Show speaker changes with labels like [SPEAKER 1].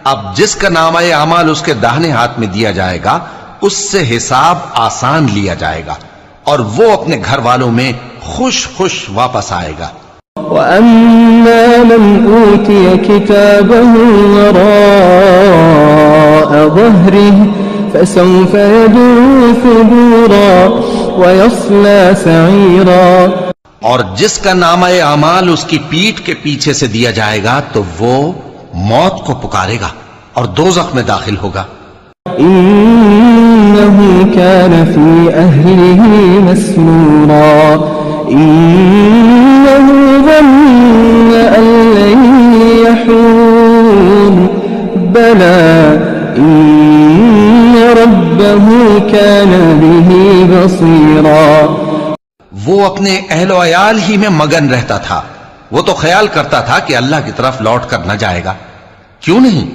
[SPEAKER 1] اب جس کا نامہ اعمال اس کے داہنے ہاتھ میں دیا جائے گا اس سے حساب آسان لیا جائے گا اور وہ اپنے گھر والوں میں خوش خوش واپس آئے گا.
[SPEAKER 2] وَأَمَّا مَنْ أُوتِيَ كِتَابَهُ وَرَاءَ ظَهْرِهِ فَسَوْفَ يَدْعُو ثُبُورًا وَيَصْلَى سَعِيرًا.
[SPEAKER 1] اور جس کا نامہ اعمال اس کی پیٹھ کے پیچھے سے دیا جائے گا تو وہ موت کو پکارے گا اور دوزخ میں داخل ہوگا.
[SPEAKER 2] إِنَّهُ كَانَ فِي أَهْلِهِ مَسْرُورًا إِنَّهُ ظَنَّ أَن لَّن يَحُورَ بَلَىٰ إِنَّ رَبَّهُ كَانَ بِهِ بَصِيرًا.
[SPEAKER 1] وہ اپنے اہل و عیال ہی میں مگن رہتا تھا. وہ تو خیال کرتا تھا کہ اللہ کی طرف لوٹ کر نہ جائے گا. کیوں نہیں؟